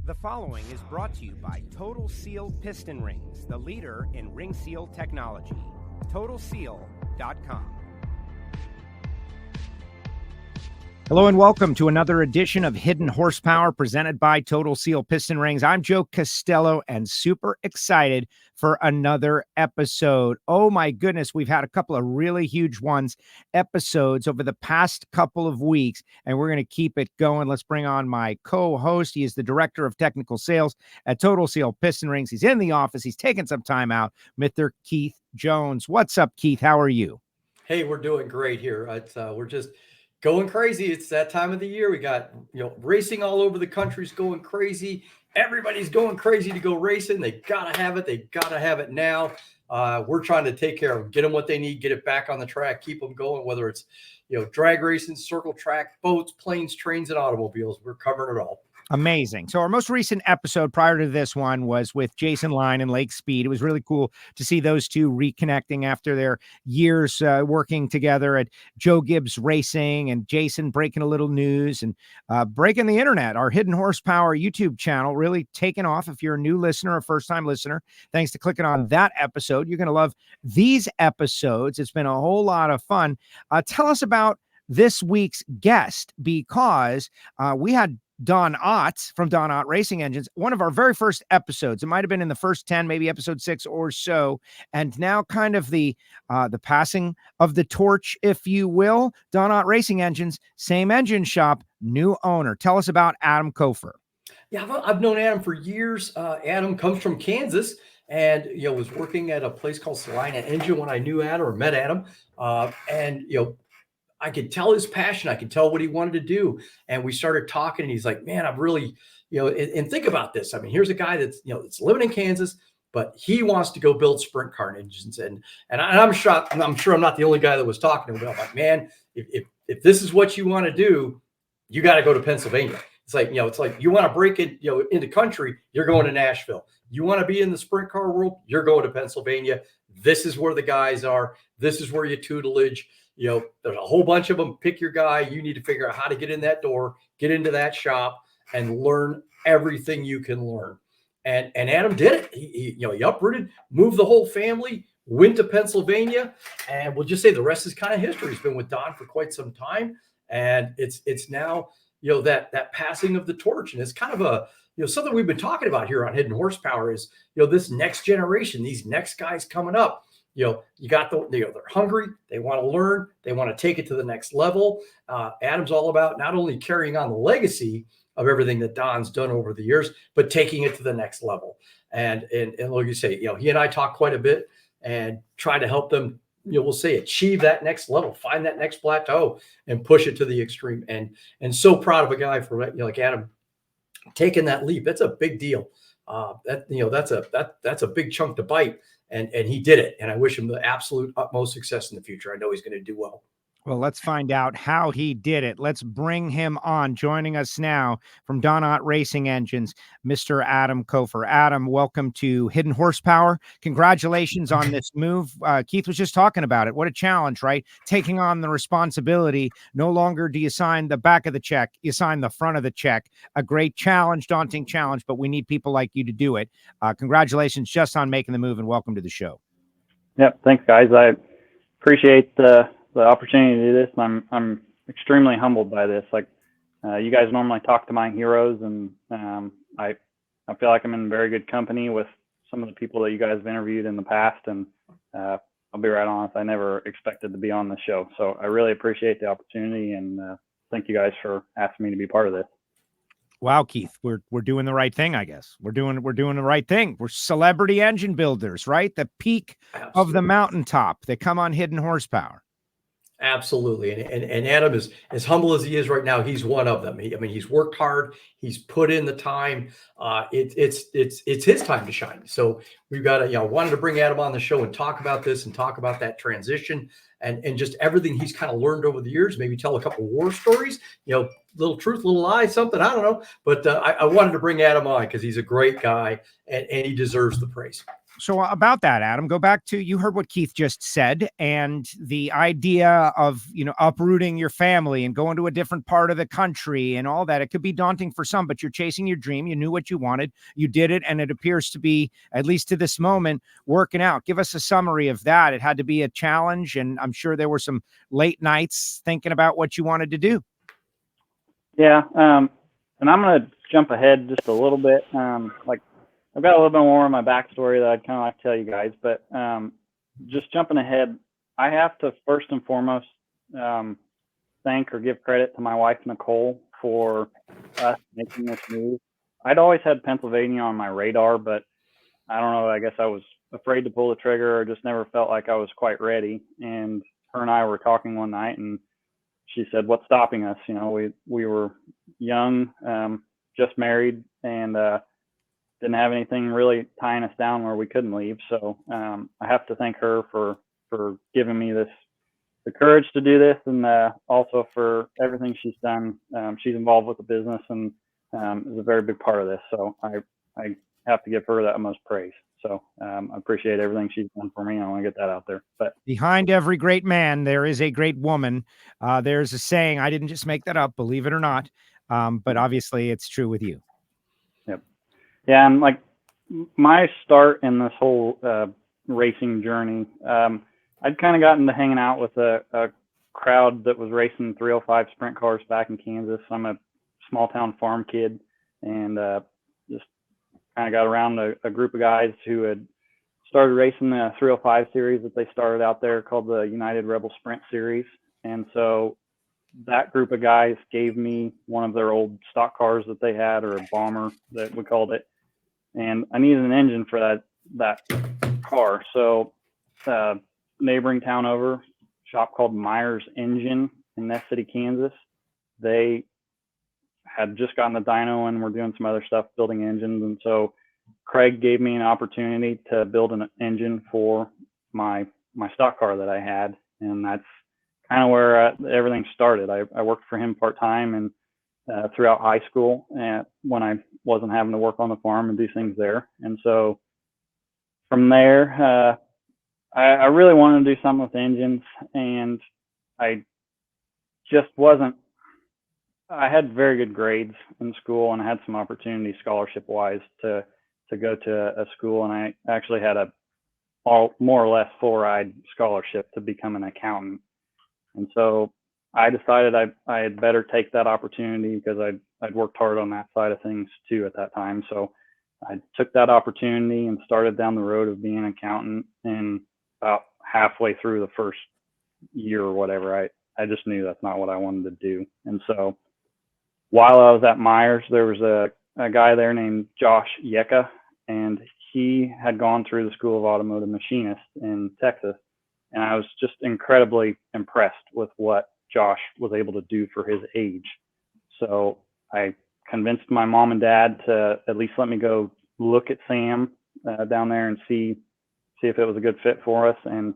The following is brought to you by Total Seal Piston Rings, the leader in ring seal technology. TotalSeal.com. Hello and welcome to another edition of Hidden Horsepower presented by Total Seal Piston Rings. I'm Joe Costello and super excited for another episode. Oh my goodness, we've had a couple of really huge episodes over the past couple of weeks, and we're going to keep it going. Let's bring on my co-host. He is the Director of Technical Sales at Total Seal Piston Rings. He's in the office. He's taking some time out. Mr. Keith Jones. What's up, Keith? How are you? Hey, we're doing great here. We're just going crazy. It's that time of the year. We got, racing all over the country's going crazy. Everybody's going crazy to go racing. They gotta have it. They gotta have it now. We're trying to take care of them, get them what they need, get it back on the track, keep them going, whether it's, drag racing, circle track, boats, planes, trains, and automobiles. We're covering it all. Amazing. So our most recent episode prior to this one was with Jason Line and Lake Speed. It was really cool to see those two reconnecting after their years working together at Joe Gibbs Racing, and Jason breaking a little news and breaking the internet. Our Hidden Horsepower YouTube channel really taken off. If you're a new listener, a first-time listener, thanks to clicking on that episode. You're going to love these episodes. It's been a whole lot of fun. Tell us about this week's guest, because we had Don Ott from Don Ott Racing Engines, one of our very first episodes. It might have been in the first 10, maybe episode 6 or so. And now kind of the passing of the torch, if you will. Don Ott Racing Engines, same engine shop, new owner. Tell us about Adam Kofer. Yeah, I've known Adam for years. Adam comes from Kansas and, was working at a place called Salina Engine when I knew Adam or met Adam. I could tell his passion. I could tell what he wanted to do. And we started talking, and he's like, man, I'm really, and think about this. I mean, here's a guy that's, that's living in Kansas, but he wants to go build sprint car engines. And I'm sure I'm not the only guy that was talking to him. I'm like, man, if this is what you want to do, you got to go to Pennsylvania. It's like, you want to break it, into country, you're going to Nashville. You want to be in the sprint car world, you're going to Pennsylvania. This is where the guys are. This is where you tutelage. There's a whole bunch of them. Pick your guy. You need to figure out how to get in that door, get into that shop, and learn everything you can learn. And Adam did it. He uprooted, moved the whole family, went to Pennsylvania, and we'll just say the rest is kind of history. He's been with Don for quite some time, and it's now that passing of the torch, and it's kind of a something we've been talking about here on Hidden Horsepower is this next generation, these next guys coming up. You got they're hungry. They want to learn. They want to take it to the next level. Adam's all about not only carrying on the legacy of everything that Don's done over the years, but taking it to the next level. And like you say, he and I talk quite a bit and try to help them, we'll say achieve that next level, find that next plateau and push it to the extreme. And so proud of a guy for like Adam taking that leap. That's a big deal. That's a big chunk to bite. And he did it. And I wish him the absolute utmost success in the future. I know he's going to do well. Well, let's find out how he did it. Let's bring him on. Joining us now from Don Ott Racing Engines, Mr. Adam Kofer. Adam, welcome to Hidden Horsepower. Congratulations on this move. Keith was just talking about it. What a challenge, right? Taking on the responsibility. No longer do you sign the back of the check. You sign the front of the check. A great challenge, daunting challenge, but we need people like you to do it. Congratulations just on making the move, and welcome to the show. Yep. Thanks, guys. I appreciate the opportunity to do this. I'm extremely humbled by this. Like, you guys normally talk to my heroes, and I feel like I'm in very good company with some of the people that you guys have interviewed in the past. And I'll be right honest, I never expected to be on the show. So I really appreciate the opportunity, and thank you guys for asking me to be part of this. Wow, Keith, we're doing the right thing, I guess. We're doing the right thing. We're celebrity engine builders, right? The peak Absolutely. Of the mountaintop. They come on Hidden Horsepower. Absolutely. And Adam is as humble as he is right now. He's one of them. He's worked hard. He's put in the time. It's his time to shine. So we've got to, wanted to bring Adam on the show and talk about this and talk about that transition and just everything he's kind of learned over the years, maybe tell a couple war stories, little truth, little lie, something, I don't know. But I wanted to bring Adam on because he's a great guy and he deserves the praise. So about that, Adam, go back to, you heard what Keith just said, and the idea of, uprooting your family and going to a different part of the country and all that. It could be daunting for some, but you're chasing your dream. You knew what you wanted, you did it, and it appears to be, at least to this moment, working out. Give us a summary of that. It had to be a challenge, and I'm sure there were some late nights thinking about what you wanted to do. Yeah. And I'm going to jump ahead just a little bit. I've got a little bit more of my backstory that I'd kind of like to tell you guys, but just jumping ahead, I have to first and foremost thank or give credit to my wife, Nicole, for us making this move. I'd always had Pennsylvania on my radar, but I don't know, I guess I was afraid to pull the trigger or just never felt like I was quite ready. And her and I were talking one night, and she said, "What's stopping us?" We were young, just married, and didn't have anything really tying us down where we couldn't leave. So I have to thank her for giving me the courage to do this, and also for everything she's done. She's involved with the business and is a very big part of this. So I have to give her the utmost praise. So I appreciate everything she's done for me. I want to get that out there. But behind every great man, there is a great woman. There's a saying, I didn't just make that up, believe it or not. But obviously it's true with you. Yep. Yeah. And like my start in this whole racing journey, I'd kind of gotten to hanging out with a crowd that was racing 305 sprint cars back in Kansas. I'm a small town farm kid, and just kind of got around a group of guys who had started racing the 305 series that they started out there called the United Rebel Sprint Series. And so that group of guys gave me one of their old stock cars that they had, or a bomber that we called it. And I needed an engine for that car. So neighboring town over, shop called Myers Engine in Ness City, Kansas, they had just gotten the dyno and were doing some other stuff, building engines. And so Craig gave me an opportunity to build an engine for my stock car that I had. And that's kind of where everything started. I worked for him part-time and throughout high school, and when I wasn't having to work on the farm and do things there. And so from there, I really wanted to do something with engines, and I just wasn't. I had very good grades in school, and I had some opportunity scholarship-wise to go to a school, and I actually had a more or less full-ride scholarship to become an accountant. And so I decided I had better take that opportunity because I'd worked hard on that side of things too at that time. So I took that opportunity and started down the road of being an accountant. And about halfway through the first year or whatever, I just knew that's not what I wanted to do. And so while I was at Myers, there was a guy there named Josh Yeka, and he had gone through the School of Automotive Machinists in Texas. And I was just incredibly impressed with what Josh was able to do for his age. So I convinced my mom and dad to at least let me go look at Sam down there and see if it was a good fit for us. And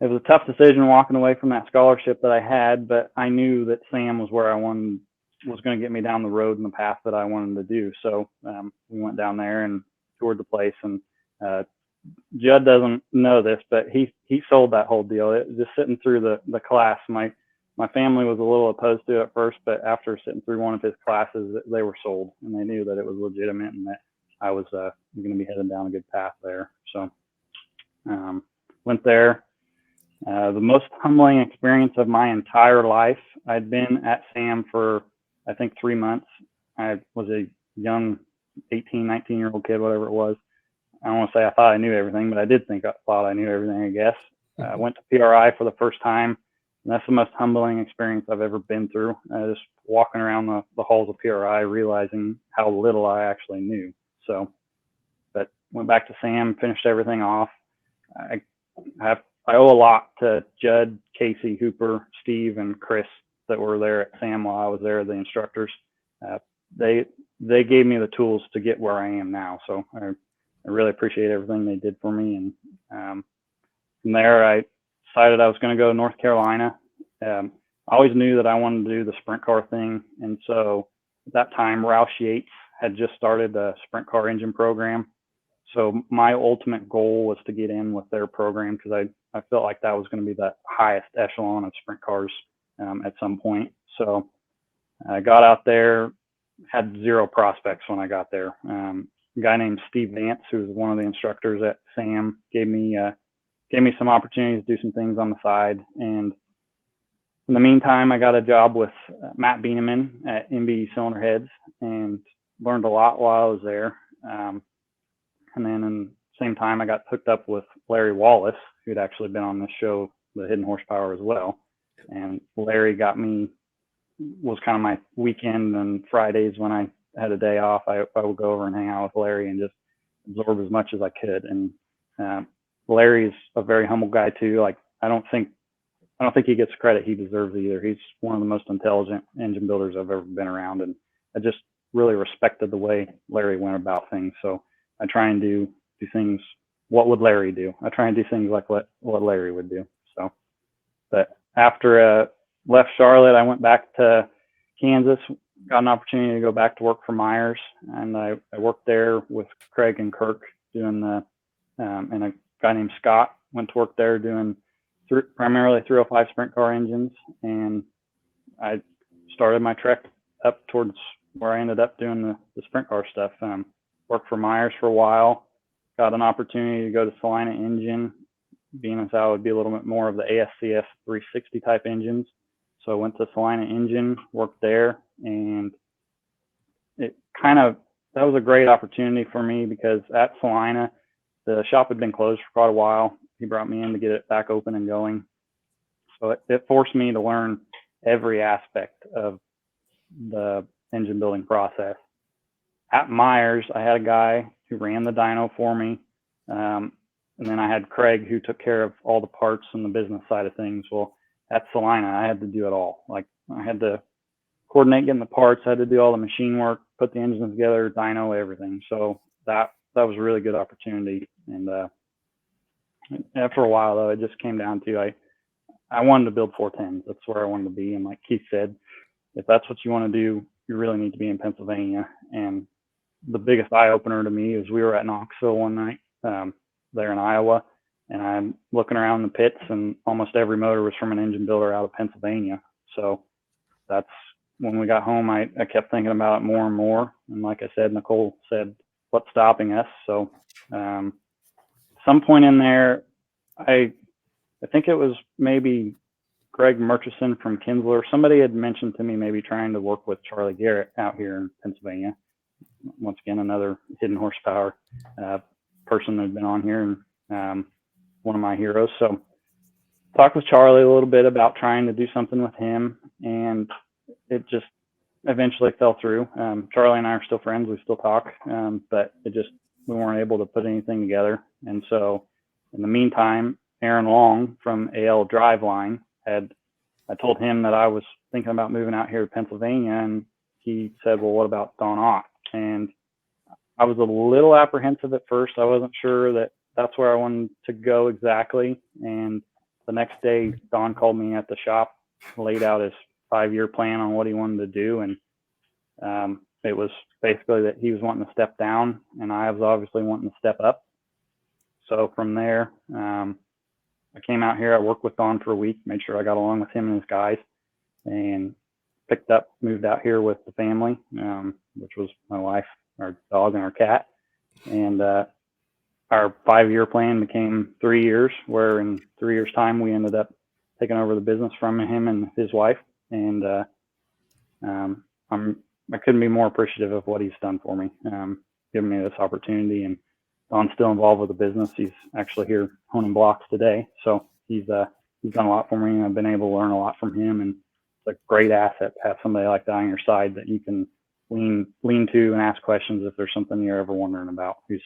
it was a tough decision walking away from that scholarship that I had, but I knew that Sam was where was going to get me down the road and the path that I wanted to do. So we went down there and toured the place, and Judd doesn't know this, but he sold that whole deal. Just sitting through the class, my family was a little opposed to it at first, but after sitting through one of his classes, they were sold, and they knew that it was legitimate and that I was going to be heading down a good path there. So went there. The most humbling experience of my entire life. I'd been at Sam for, I think, 3 months. I was a young 18, 19-year-old kid, whatever it was. I don't want to say I thought I knew everything, but I did thought I knew everything, I guess. I went to PRI for the first time, and that's the most humbling experience I've ever been through. Just walking around the halls of PRI, realizing how little I actually knew. So, but went back to Sam, finished everything off. I owe a lot to Judd, Casey, Hooper, Steve, and Chris that were there at Sam while I was there, the instructors. They gave me the tools to get where I am now. So I really appreciate everything they did for me. And from there, I decided I was going to go to North Carolina. I always knew that I wanted to do the sprint car thing. And so at that time, Roush Yates had just started the sprint car engine program. So my ultimate goal was to get in with their program because I felt like that was going to be the highest echelon of sprint cars at some point. So I got out there, had zero prospects when I got there. A guy named Steve Vance, who was one of the instructors at SAM, gave me some opportunities to do some things on the side. And in the meantime, I got a job with Matt Bieneman at MB Cylinder Heads and learned a lot while I was there. And then in the same time, I got hooked up with Larry Wallace, who'd actually been on this show, The Hidden Horsepower, as well. And Larry was kind of my weekend and Fridays when I had a day off. I would go over and hang out with Larry and just absorb as much as I could. And Larry's a very humble guy too. Like I don't think he gets the credit he deserves either. He's one of the most intelligent engine builders I've ever been around, and I just really respected the way Larry went about things. So I try and do things. What would Larry do? I try and do things like what Larry would do. So, but after left Charlotte, I went back to Kansas, got an opportunity to go back to work for Myers, and I worked there with Craig and Kirk doing and a guy named Scott went to work there doing primarily 305 sprint car engines, and I started my trek up towards where I ended up doing the sprint car stuff. Worked for Myers for a while, got an opportunity to go to Salina Engine, being as I would be a little bit more of the ASCS 360 type engines. So I went to Salina Engine, worked there, and that was a great opportunity for me because at Salina, the shop had been closed for quite a while. He brought me in to get it back open and going. So it forced me to learn every aspect of the engine building process. At Myers, I had a guy who ran the dyno for me. And then I had Craig who took care of all the parts and the business side of things. Well, at Salina, I had to do it all. Like I had to coordinate getting the parts. I had to do all the machine work, put the engines together, dyno, everything. So that was a really good opportunity. And after a while, though, it just came down to I wanted to build 410s. That's where I wanted to be. And like Keith said, if that's what you want to do, you really need to be in Pennsylvania. And the biggest eye opener to me is we were at Knoxville one night there in Iowa, and I'm looking around the pits, and almost every motor was from an engine builder out of Pennsylvania. So that's when we got home. I kept thinking about it more and more. And like I said, Nicole said, "What's stopping us?" So some point in there, I think it was maybe Greg Murchison from Kinsler. Somebody had mentioned to me maybe trying to work with Charlie Garrett out here in Pennsylvania. Once again, another Hidden Horsepower person that had been on here, and one of my heroes. So talked with Charlie a little bit about trying to do something with him, and it just eventually fell through. Charlie and I are still friends. We still talk, but we weren't able to put anything together. And so in the meantime, Aaron Long from AL Driveline I told him that I was thinking about moving out here to Pennsylvania, and he said, "Well, what about Don Ott?" And I was a little apprehensive at first. I wasn't sure that that's where I wanted to go exactly. And the next day, Don called me at the shop, laid out his 5-year plan on what he wanted to do. And it was basically that he was wanting to step down, and I was obviously wanting to step up. So from there, I came out here. I worked with Don for a week, made sure I got along with him and his guys, and moved out here with the family, which was my wife, our dog, and our cat. And our 5-year plan became 3 years, where in 3 years' time, we ended up taking over the business from him and his wife. And I couldn't be more appreciative of what he's done for me, giving me this opportunity. And Don's still involved with the business. He's actually here honing blocks today. So he's done a lot for me, and I've been able to learn a lot from him. And it's a great asset to have somebody like that on your side that you can lean to and ask questions if there's something you're ever wondering about, who's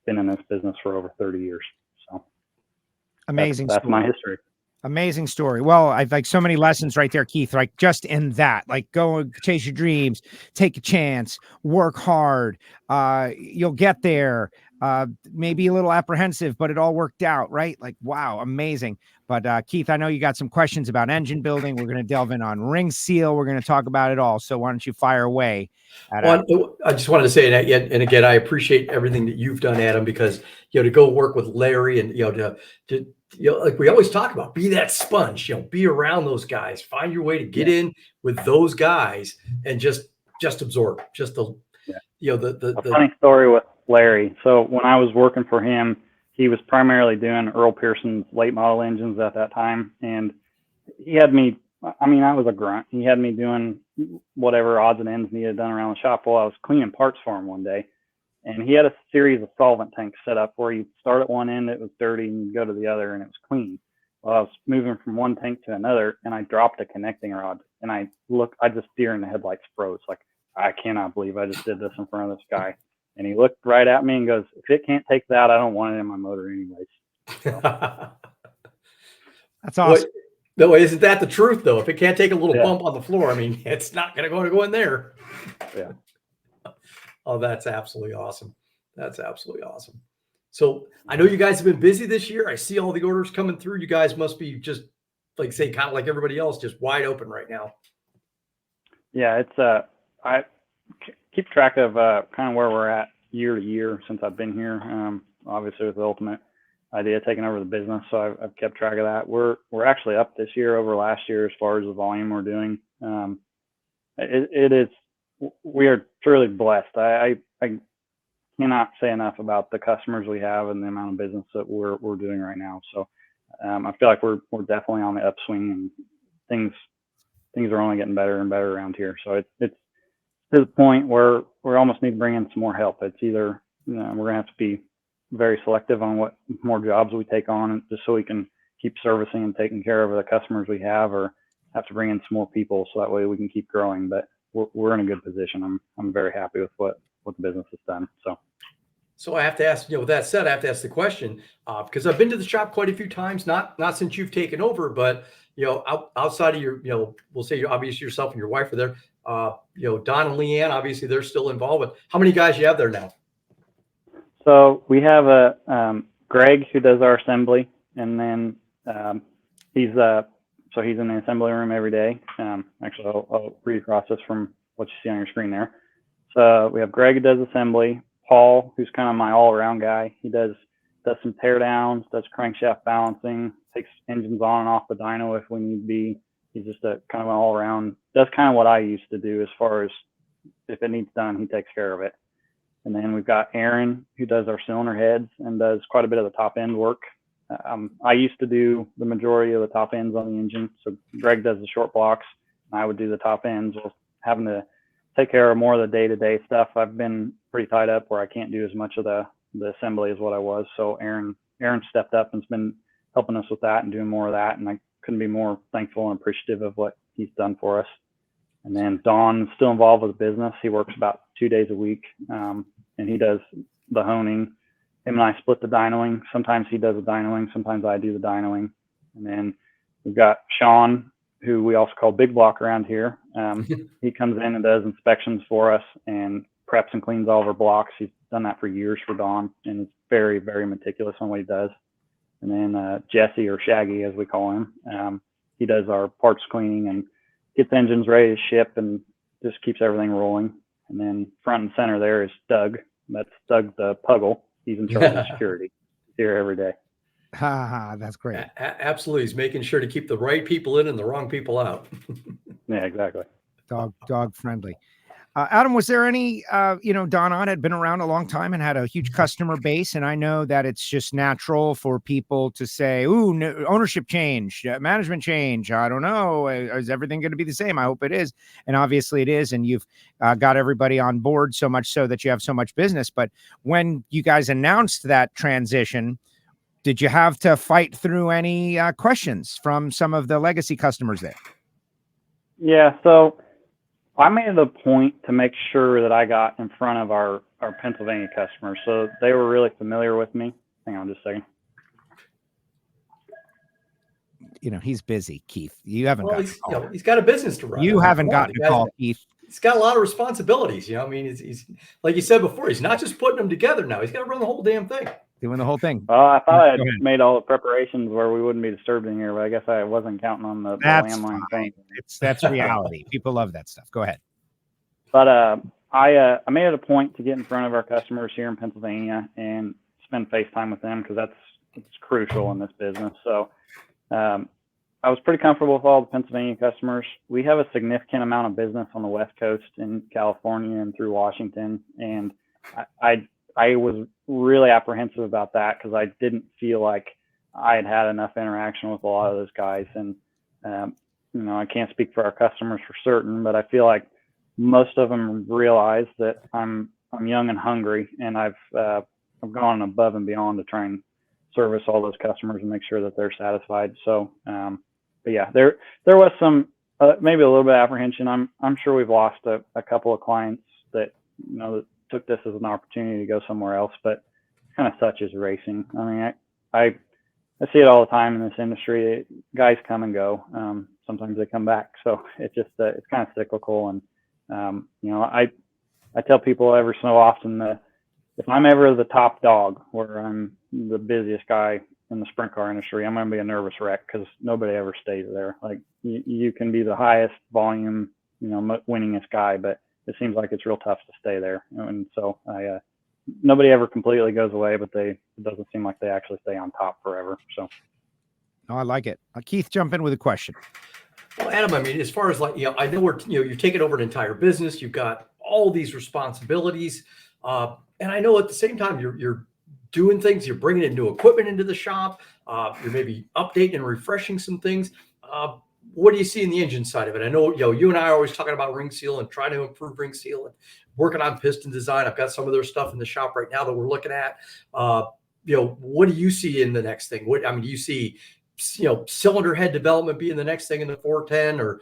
been in this business for over 30 years. So amazing. That's my history. Amazing story. Well, I've like so many lessons right there, Keith, like just in that, like go and chase your dreams, take a chance, work hard. You'll get there. maybe a little apprehensive, but it all worked out, right? Like, wow, amazing. But Keith, I know you got some questions about engine building. We're going to delve in on ring seal. We're going to talk about it all. So why don't you fire away? Well, I just wanted to say that, and again, I appreciate everything that you've done, Adam, because to go work with Larry and to like we always talk about, be that sponge, be around those guys, find your way to get in with those guys, and just absorb, just the a funny story with Larry. So when I was working for him, he was primarily doing Earl Pearson's late model engines at that time, and he had me. I mean, I was a grunt. He had me doing whatever odds and ends needed done around the shop while I was cleaning parts for him one day. And he had a series of solvent tanks set up where you start at one end, it was dirty, and you go to the other, and it was clean. Well, I was moving from one tank to another, and I dropped a connecting rod. And I just deer in the headlights froze. Like, I cannot believe I just did this in front of this guy. And he looked right at me and goes, if it can't take that, I don't want it in my motor anyways. So. That's awesome. No, isn't that the truth, though? If it can't take a little bump on the floor, I mean, it's not going to go in there. Yeah. Oh, that's absolutely awesome. That's absolutely awesome. So I know you guys have been busy this year. I see all the orders coming through. You guys must be just, like, say, kind of like everybody else, just wide open right now. Yeah, it's I keep track of kind of where we're at year to year since I've been here. Obviously, with the Ultimate Idea taking over the business, so I've kept track of that. We're actually up this year over last year as far as the volume we're doing. It is, we are truly blessed. I cannot say enough about the customers we have and the amount of business that we're doing right now. So I feel like we're definitely on the upswing, and things are only getting better and better around here. So it's to the point where we almost need to bring in some more help. It's either we're gonna have to be very selective on what more jobs we take on, just so we can keep servicing and taking care of the customers we have, or have to bring in some more people so that way we can keep growing. But we're in a good position. I'm very happy with what the business has done. So I have to ask, with that said, I have to ask the question, because I've been to the shop quite a few times, not since you've taken over, but, outside of your, we'll say obviously yourself and your wife are there, Don and Leanne, obviously they're still involved with. How many guys you have there now? So we have a Greg who does our assembly, and then he's in the assembly room every day. Actually, I'll read across this from what you see on your screen there. So we have Greg who does assembly, Paul, who's kind of my all-around guy. He does some tear downs, does crankshaft balancing, takes engines on and off the dyno if we need to be. He's just a kind of an all-around, does kind of what I used to do as far as if it needs done, he takes care of it. And then we've got Aaron, who does our cylinder heads and does quite a bit of the top end work. I used to do the majority of the top ends on the engine. So Greg does the short blocks, and I would do the top ends. Well, having to take care of more of the day-to-day stuff, I've been pretty tied up where I can't do as much of the assembly as what I was. So Aaron stepped up and's been helping us with that and doing more of that. And I couldn't be more thankful and appreciative of what he's done for us. And then Don's still involved with the business. He works about 2 days a week, and he does the honing. Him and I split the dynoing. Sometimes he does the dynoing. Sometimes I do the dynoing. And then we've got Sean, who we also call Big Block around here. He comes in and does inspections for us and preps and cleans all of our blocks. He's done that for years for Don, and is very, very meticulous on what he does. And then Jesse, or Shaggy as we call him, he does our parts cleaning and gets engines ready to ship and just keeps everything rolling. And then front and center there is Doug. That's Doug the Puggle. He's in charge of security. He's here every day. That's great. Absolutely. He's making sure to keep the right people in and the wrong people out. Yeah, exactly. Dog friendly. Adam, was there any, Don Ott had been around a long time and had a huge customer base. And I know that it's just natural for people to say, ooh, no, ownership change, management change. I don't know. Is everything going to be the same? I hope it is. And obviously it is. And you've got everybody on board so much so that you have so much business. But when you guys announced that transition, did you have to fight through any questions from some of the legacy customers there? Yeah, so I made it a point to make sure that I got in front of our Pennsylvania customers. So they were really familiar with me. Hang on just a second. He's busy, Keith. You haven't got he's got a business to run. You haven't gotten to call Keith. he's got a lot of responsibilities. You know, I mean, he's like you said before, he's not just putting them together now. He's got to run the whole damn thing. Doing the whole thing. Well, I thought I had made all the preparations where we wouldn't be disturbed in here, but I guess I wasn't counting on the landline thing. That's reality. People love that stuff. Go ahead. But I made it a point to get in front of our customers here in Pennsylvania and spend FaceTime with them because it's crucial in this business. So I was pretty comfortable with all the Pennsylvania customers. We have a significant amount of business on the West Coast in California and through Washington, and I was really apprehensive about that because I didn't feel like I had enough interaction with a lot of those guys. And, I can't speak for our customers for certain, but I feel like most of them realize that I'm young and hungry, and I've gone above and beyond to try and service all those customers and make sure that they're satisfied. So, but yeah, there was some, maybe a little bit of apprehension. I'm sure we've lost a couple of clients that, that took this as an opportunity to go somewhere else, but kind of such is racing. I mean, I see it all the time in this industry. Guys come and go. Sometimes they come back. So it's just, it's kind of cyclical. And, I tell people every so often that if I'm ever the top dog where I'm the busiest guy in the sprint car industry, I'm going to be a nervous wreck because nobody ever stays there. Like you can be the highest volume, winningest guy, but it seems like it's real tough to stay there. And so nobody ever completely goes away, but it doesn't seem like they actually stay on top forever. So. Oh, I like it. Keith, jump in with a question. Well, Adam, I mean, as far as like, I know you're taking over an entire business. You've got all these responsibilities. And I know at the same time, you're doing things, you're bringing in new equipment into the shop. You're maybe updating and refreshing some things. What do you see in the engine side of it? I know, you and I are always talking about ring seal and trying to improve ring seal and working on piston design. I've got some of their stuff in the shop right now that we're looking at. What do you see in the next thing? Do you see, cylinder head development being the next thing in the 410 or,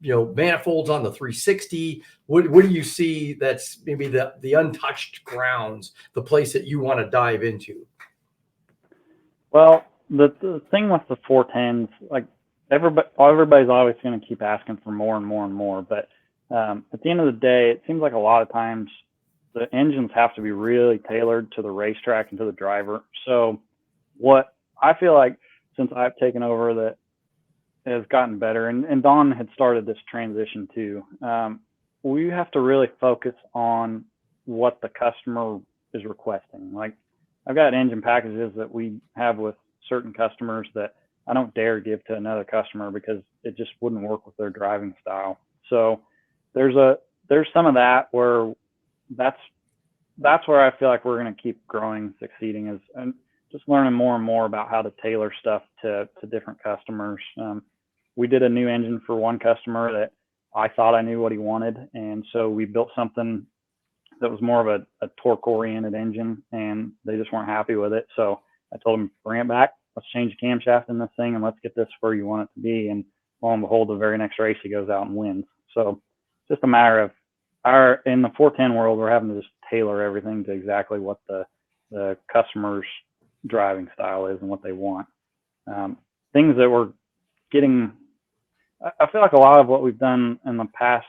manifolds on the 360? What do you see that's maybe the untouched grounds, the place that you want to dive into? Well, the thing with the 410s, like everybody's always going to keep asking for more and more and more. But at the end of the day, it seems like a lot of times the engines have to be really tailored to the racetrack and to the driver. So what I feel like since I've taken over that has gotten better, and Don had started this transition too, we have to really focus on what the customer is requesting. Like I've got engine packages that we have with certain customers that I don't dare give to another customer because it just wouldn't work with their driving style. So there's some of that where that's where I feel like we're going to keep growing, succeeding, and just learning more and more about how to tailor stuff to different customers. We did a new engine for one customer that I thought I knew what he wanted. And so we built something that was more of a torque oriented engine, and they just weren't happy with it. So I told them, bring it back. Let's change the camshaft in this thing and let's get this where you want it to be. And lo and behold, the very next race he goes out and wins. So it's just a matter of in the 410 world, we're having to just tailor everything to exactly what the customer's driving style is and what they want. Things that we're getting, I feel like a lot of what we've done in the past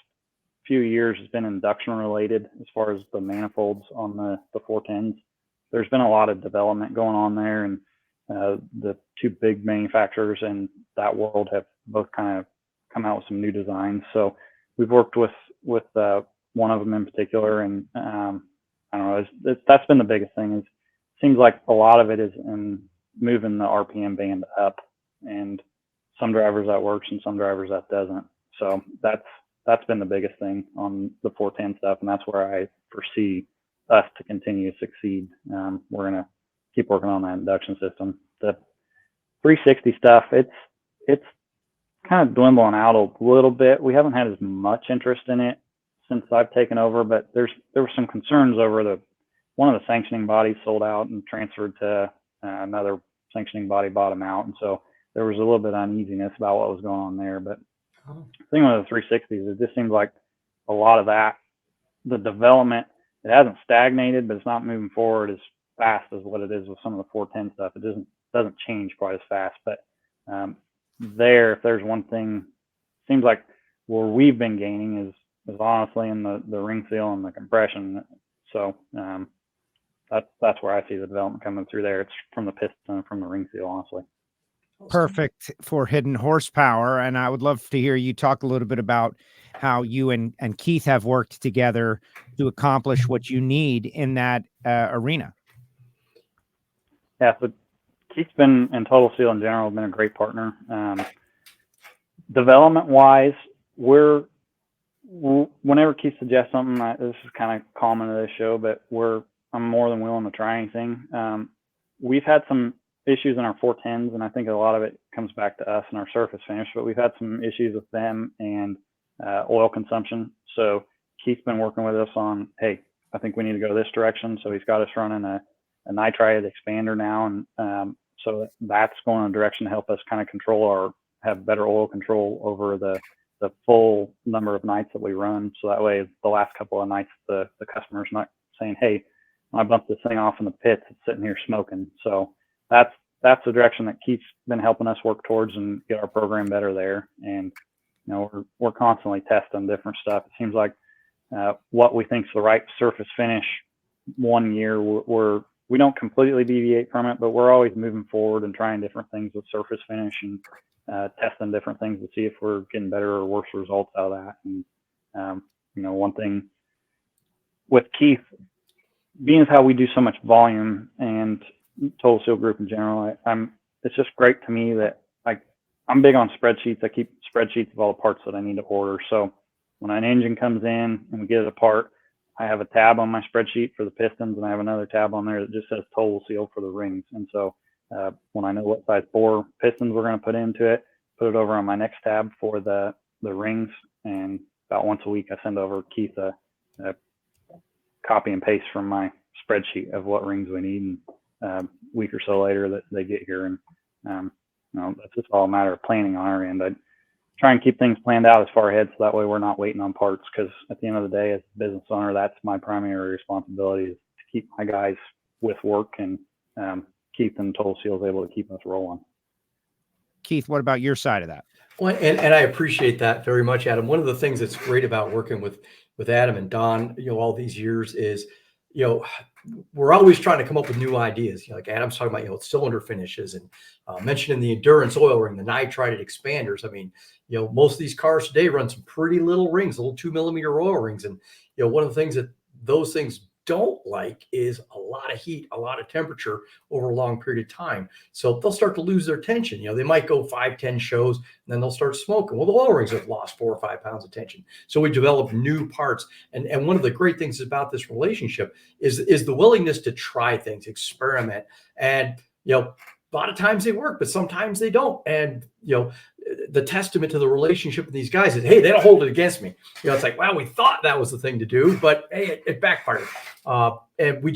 few years has been induction related as far as the manifolds on the 410s. There's been a lot of development going on there, and the two big manufacturers in that world have both kind of come out with some new designs. So we've worked with one of them in particular, and I don't know, that's been the biggest thing. It seems like a lot of it is in moving the RPM band up, and some drivers that works and some drivers that doesn't. So that's been the biggest thing on the 410 stuff, and that's where I foresee us to continue to succeed. We're going to keep working on that induction system. The 360 stuff, it's kind of dwindling out a little bit. We haven't had as much interest in it since I've taken over, but there were some concerns over one of the sanctioning bodies sold out and transferred to another sanctioning body bottom out, and so there was a little bit of uneasiness about what was going on there. But the thing with the 360s, it just seems like a lot of that, the development, it hasn't stagnated, but it's not moving forward as fast as what it is with some of the 410 stuff. It doesn't change quite as fast. But if there's one thing, seems like where we've been gaining is honestly in the ring seal and the compression. So that's where I see the development coming through there. It's from the piston and from the ring seal, honestly. Perfect for hidden horsepower. And I would love to hear you talk a little bit about how you and Keith have worked together to accomplish what you need in that arena. Yeah, so Keith's been, and Total Seal in general, been a great partner. Development wise, whenever Keith suggests something, this is kind of common to this show, but I'm more than willing to try anything. We've had some issues in our 410s, and I think a lot of it comes back to us and our surface finish, but we've had some issues with them and oil consumption. So Keith's been working with us on, hey, I think we need to go this direction. So he's got us running a nitride expander now, and so that's going in a direction to help us kind of have better oil control over the full number of nights that we run. So that way, the last couple of nights, the customer's not saying, hey, I bumped this thing off in the pits, it's sitting here smoking. So that's the direction that Keith's been helping us work towards and get our program better there. And we're constantly testing different stuff. It seems like what we think is the right surface finish one year, we don't completely deviate from it, but we're always moving forward and trying different things with surface finish and testing different things to see if we're getting better or worse results out of that. And one thing with Keith, being as how we do so much volume and Total Seal Group in general, it's just great to me that I'm big on spreadsheets. I keep spreadsheets of all the parts that I need to order. So when an engine comes in and we get it apart, I have a tab on my spreadsheet for the pistons, and I have another tab on there that just says Total Seal for the rings. And so when I know what size bore pistons we're going to put into it, put it over on my next tab for the rings. And about once a week, I send over Keith a copy and paste from my spreadsheet of what rings we need. And a week or so later that they get here. And that's just all a matter of planning on our end. I try and keep things planned out as far ahead, so that way we're not waiting on parts, because at the end of the day, as a business owner, that's my primary responsibility, is to keep my guys with work, and Keith and Total Seal is able to keep us rolling. Keith, what about your side of that? Well, and I appreciate that very much, Adam. One of the things that's great about working with Adam and Don, all these years is, we're always trying to come up with new ideas. Like Adam's talking about, cylinder finishes, and mentioning the endurance oil ring, the nitrided expanders. I mean, most of these cars today run some pretty little rings, little 2 millimeter oil rings. And, one of the things that those things don't like is a lot of heat, a lot of temperature over a long period of time. So they'll start to lose their tension. They might go 5-10 shows, and then they'll start smoking. Well, the oil rings have lost 4 or 5 pounds of tension. So we develop new parts. And one of the great things about this relationship is the willingness to try things, experiment. And, a lot of times they work, but sometimes they don't. And, the testament to the relationship with these guys is, hey, they don't hold it against me. It's like, wow, we thought that was the thing to do, but hey, it backfired. And we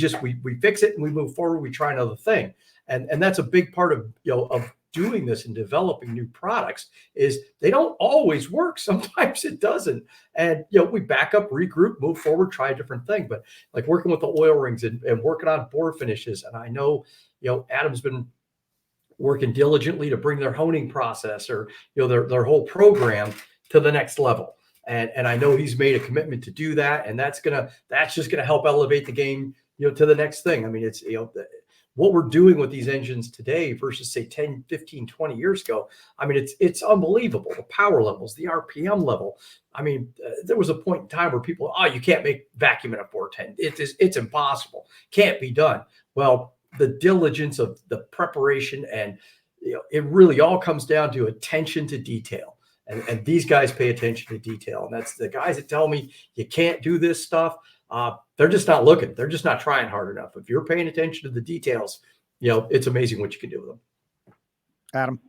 fix it and we move forward. We try another thing. And that's a big part of, of doing this and developing new products, is they don't always work. Sometimes it doesn't. And, we back up, regroup, move forward, try a different thing. But like working with the oil rings and working on bore finishes. And I know, Adam's been working diligently to bring their honing process, or their whole program to the next level. And I know he's made a commitment to do that, and that's just gonna help elevate the game, to the next thing. I mean, it's what we're doing with these engines today versus say 10, 15, 20 years ago. I mean, it's unbelievable. The power levels, the RPM level. I mean, there was a point in time where people, you can't make vacuum in a 410. It's impossible. Can't be done. Well, the diligence of the preparation, and it really all comes down to attention to detail. And these guys pay attention to detail. And that's the guys that tell me you can't do this stuff. They're just not looking. They're just not trying hard enough. If you're paying attention to the details, it's amazing what you can do with them. Adam.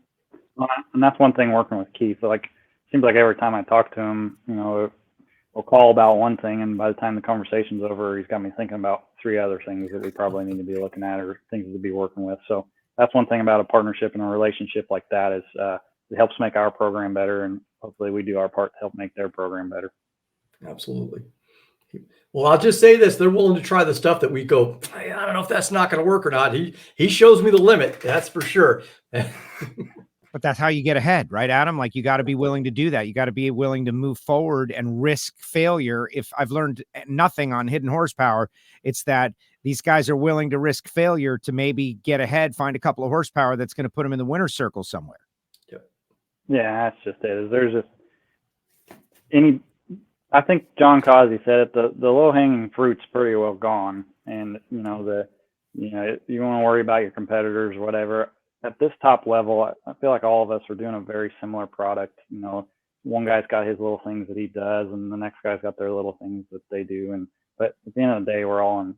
And that's one thing working with Keith. Like, seems like every time I talk to him, we'll call about one thing, and by the time the conversation's over, he's got me thinking about 3 other things that we probably need to be looking at, or things to be working with. So that's one thing about a partnership and a relationship like that, is it helps make our program better, and hopefully we do our part to help make their program better. Absolutely. Well, I'll just say this: they're willing to try the stuff that we go, I don't know if that's not going to work or not. He shows me the limit, that's for sure. But that's how you get ahead, right, Adam? Like, you got to be willing to do that. You got to be willing to move forward and risk failure. If I've learned nothing on hidden horsepower, it's that these guys are willing to risk failure to maybe get ahead, find a couple of horsepower that's going to put them in the winner's circle somewhere. Yeah, that's just it. There's just I think John Causey said it, the low hanging fruit's pretty well gone. And, you want to worry about your competitors or whatever. At this top level, I feel like all of us are doing a very similar product. One guy's got his little things that he does, and the next guy's got their little things that they do. But at the end of the day, we're all in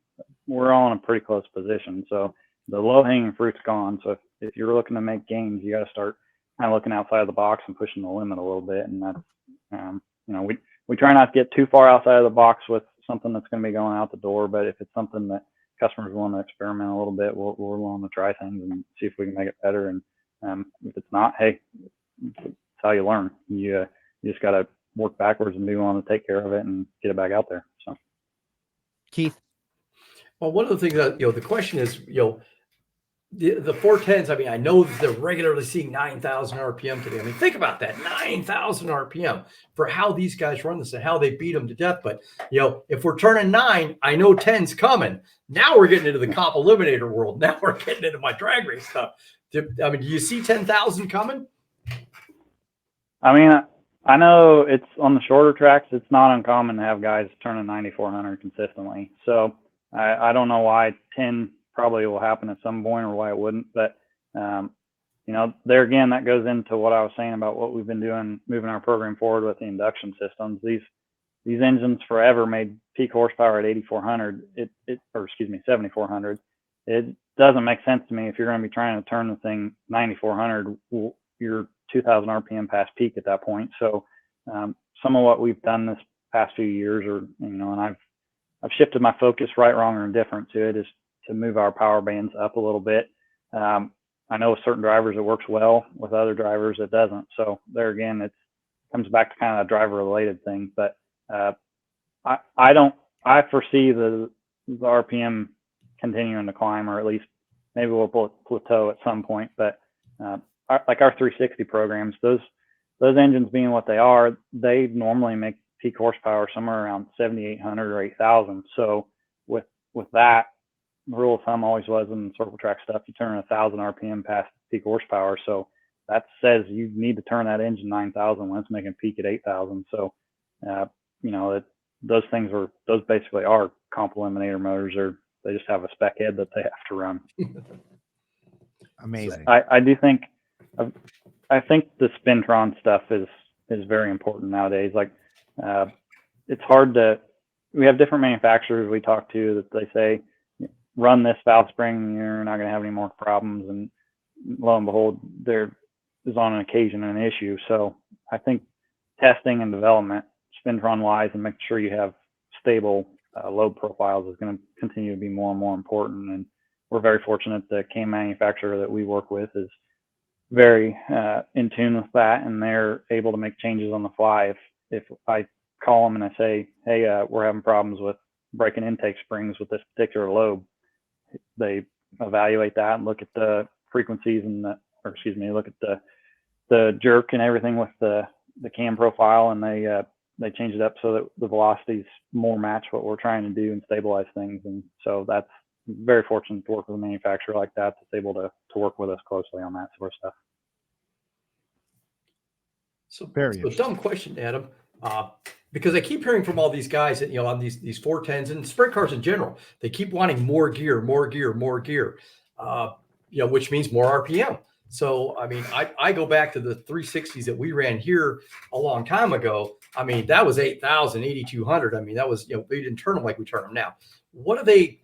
a pretty close position. So the low hanging fruit's gone. So if you're looking to make gains, you got to start kind of looking outside of the box and pushing the limit a little bit. And that's, we try not to get too far outside of the box with something that's going to be going out the door. But if it's something that customers want to experiment a little bit, we're willing to try things and see if we can make it better. And if it's not, hey, it's how you learn. You just got to work backwards and be willing to take care of it and get it back out there. So, Keith. Well, one of the things that, the question is, the 410s, I mean, I know that they're regularly seeing 9,000 RPM today. I mean, think about that, 9,000 RPM for how these guys run this and how they beat them to death. But, if we're turning 9, I know 10's coming. Now we're getting into the comp eliminator world. Now we're getting into my drag race stuff. Do you see 10,000 coming? I mean, I know it's on the shorter tracks. It's not uncommon to have guys turning 9,400 consistently. So I don't know why 10 probably will happen at some point or why it wouldn't. But, there again, that goes into what I was saying about what we've been doing, moving our program forward with the induction systems. These engines forever made peak horsepower at 8,400, 7,400. It doesn't make sense to me if you're going to be trying to turn the thing 9,400, you're 2,000 RPM past peak at that point. So some of what we've done this past few years and I've shifted my focus right, wrong, or indifferent to it is to move our power bands up a little bit. I know with certain drivers it works well, with other drivers it doesn't. So there again, it comes back to kind of a driver related thing. But I foresee the RPM continuing to climb, or at least maybe we'll plateau at some point. But our 360 programs, those engines being what they are, they normally make peak horsepower somewhere around 7,800 or 8,000. So with that, the rule of thumb always was in circle track stuff, you turn 1,000 RPM past peak horsepower. So that says you need to turn that engine 9,000 when it's making peak at 8,000. So, those basically are comp eliminator motors, or they just have a spec head that they have to run. Amazing. I do think, I think the Spintron stuff is very important nowadays. Like, it's hard we have different manufacturers we talk to that they say, run this valve spring, you're not going to have any more problems. And lo and behold, there is on an occasion an issue. So I think testing and development, Spintron wise, and making sure you have stable load profiles is going to continue to be more and more important. And we're very fortunate the cam manufacturer that we work with is very in tune with that, and they're able to make changes on the fly. If I call them and I say, hey, we're having problems with breaking intake springs with this particular lobe, they evaluate that and look at the frequencies and look at the jerk and everything with the cam profile, and they change it up so that the velocities more match what we're trying to do and stabilize things. And so that's very fortunate to work with a manufacturer like that that's able to work with us closely on that sort of stuff. So dumb question, Adam, because I keep hearing from all these guys that, on these 410s and sprint cars in general, they keep wanting more gear, which means more RPM. So, I mean, I go back to the 360s that we ran here a long time ago. I mean, that was 8,000, 8,200. I mean, that was, we didn't turn them like we turn them now. What do they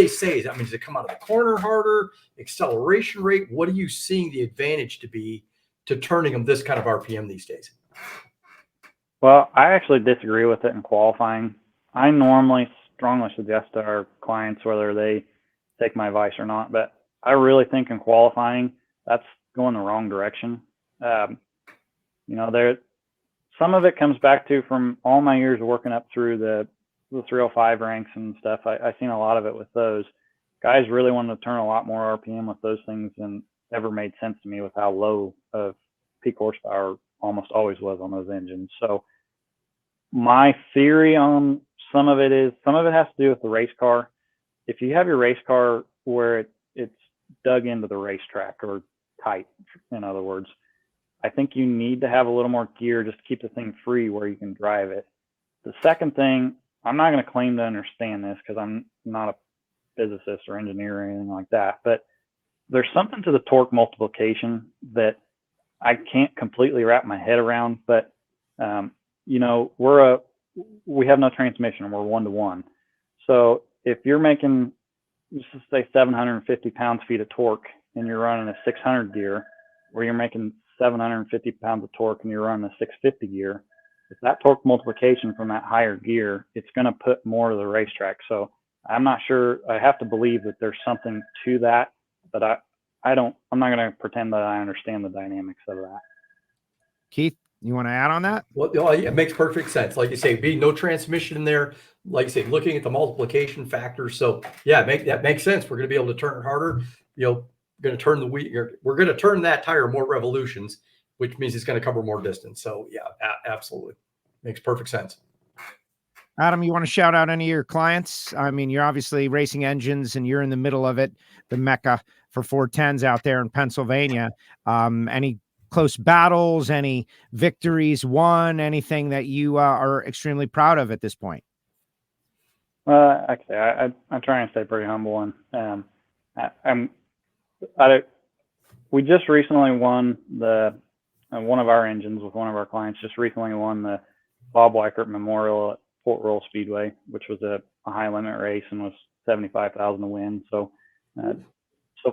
say? I mean, does it come out of the corner harder? Acceleration rate? What are you seeing the advantage to be to turning them this kind of RPM these days? Well, I actually disagree with it in qualifying. I normally strongly suggest to our clients whether they take my advice or not, but I really think in qualifying, that's going the wrong direction. Some of it comes back to from all my years of working up through the 305 ranks and stuff. I've seen a lot of it with those guys really wanted to turn a lot more RPM with those things, and ever made sense to me with how low of peak horsepower almost always was on those engines. So my theory on some of it has to do with the race car. If you have your race car where it's dug into the racetrack or tight, in other words, I think you need to have a little more gear just to keep the thing free where you can drive it. The second thing, I'm not going to claim to understand this because I'm not a physicist or engineer or anything like that, but there's something to the torque multiplication that I can't completely wrap my head around. But you know, we have no transmission and we're 1-to-1. So if you're making, let's just say 750 pounds-feet of torque and you're running a 600 gear, or you're making 750 pounds of torque and you're running a 650 gear, if that torque multiplication from that higher gear, it's going to put more to the racetrack. So I'm not sure. I have to believe that there's something to that, but I'm not going to pretend that I understand the dynamics of that. Keith, you want to add on that? Well, it makes perfect sense. Like you say, being no transmission in there, like you say, looking at the multiplication factor. So yeah, that makes sense. We're going to be able to turn it harder. You know, going to turn the wheel. We're going to turn that tire more revolutions, which means it's going to cover more distance. So yeah, absolutely. Makes perfect sense. Adam, you want to shout out any of your clients? I mean, you're obviously Racing Engines and you're in the middle of it, the mecca for 410s out there in Pennsylvania. Any close battles, any victories won, anything that you are extremely proud of at this point? Actually, I'm trying to stay pretty humble, and we just recently won one of our engines with one of our clients just recently won the Bob Weichert Memorial at Fort Royal Speedway, which was a high limit race and was $75,000 to win. So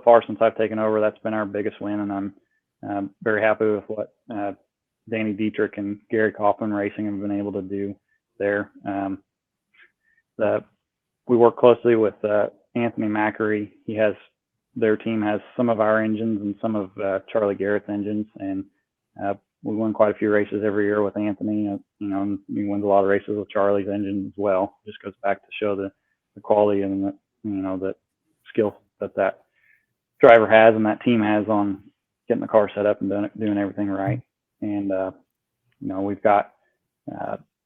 far since I've taken over, that's been our biggest win, and I'm very happy with what Danny Dietrich and Gary Kaufman Racing have been able to do there. We work closely with Anthony Macri. Their team has some of our engines and some of Charlie Garrett's engines, and we win quite a few races every year with Anthony. You know, and he wins a lot of races with Charlie's engine as well. Just goes back to show the quality and the skill that driver has and that team has on getting the car set up and doing everything right. And we've got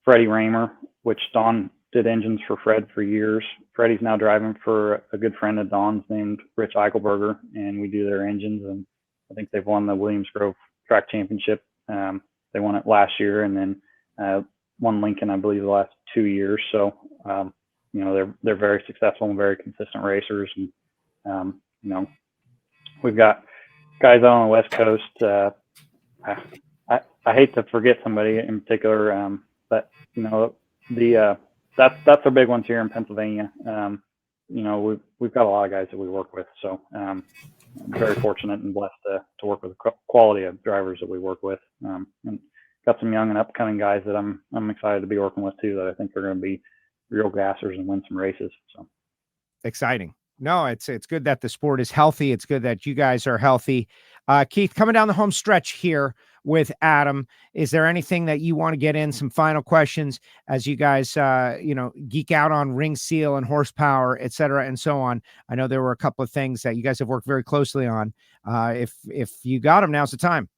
Freddie Raymer, which Don did engines for Fred for years. Freddie's now driving for a good friend of Don's named Rich Eichelberger, and we do their engines. And I think they've won the Williams Grove Track Championship. They won it last year, and then won Lincoln, I believe, the last 2 years. So they're very successful and very consistent racers. And we've got guys out on the West Coast. I hate to forget somebody in particular, but that's our big ones here in Pennsylvania. We've got a lot of guys that we work with, so I'm very fortunate and blessed to work with the quality of drivers that we work with. And got some young and upcoming guys that I'm excited to be working with too, that I think are going to be real gassers and win some races. So exciting. No, it's good that the sport is healthy. It's good that you guys are healthy. Keith, coming down the home stretch here with Adam, is there anything that you want to get in, some final questions as you guys, geek out on ring seal and horsepower, et cetera, and so on? I know there were a couple of things that you guys have worked very closely on. If you got them, now's the time.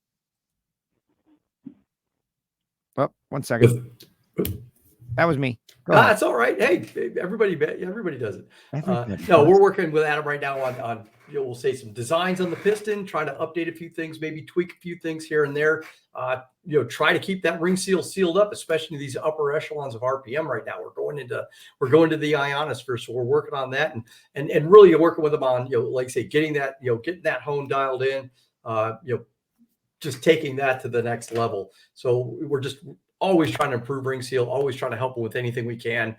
Oh, 1 second. That was me. That's all right. Hey, everybody does it. No, we're working with Adam right now on we'll say some designs on the piston, trying to update a few things, maybe tweak a few things here and there. Try to keep that ring seal sealed up, especially these upper echelons of RPM right now. We're going to the ionosphere, so we're working on that and really working with them on like I say, getting that hone dialed in, just taking that to the next level. So we're just always trying to improve ring seal, always trying to help them with anything we can.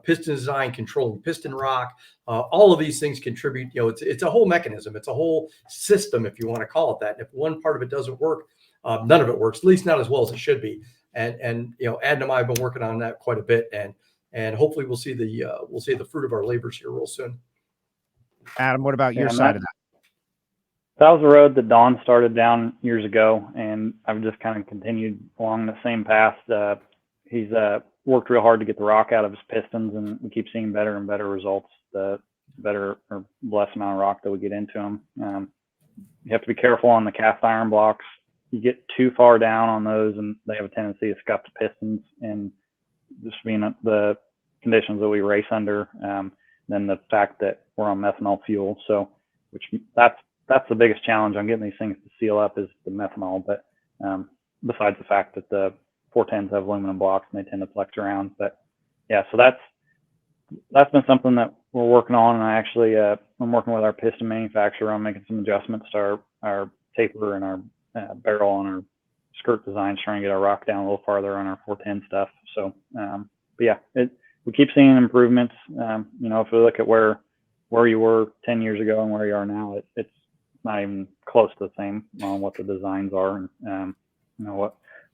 Piston design, controlling piston rock, all of these things contribute. It's a whole mechanism. It's a whole system, if you want to call it that. And if one part of it doesn't work, none of it works, at least not as well as it should be. And Ad and I have been working on that quite a bit, and hopefully we'll see the fruit of our labors here real soon. Adam, what about your side of that? That was a road that Don started down years ago, and I've just kind of continued along the same path. He's worked real hard to get the rock out of his pistons, and we keep seeing better and better results, the better or less amount of rock that we get into them. you have to be careful on the cast iron blocks. You get too far down on those, and they have a tendency to scuff the pistons. And just being the conditions that we race under, then the fact that we're on methanol fuel. So, that's the biggest challenge on getting these things to seal up is the methanol. But besides the fact that the 410s have aluminum blocks and they tend to flex around. But yeah, so that's been something that we're working on. And I actually, I'm working with our piston manufacturer on making some adjustments to our taper and our barrel and our skirt designs, trying to get our rock down a little farther on our 410 stuff. So, but yeah, we keep seeing improvements. If we look at where you were 10 years ago and where you are now, it's not even close to the same on what the designs are. And,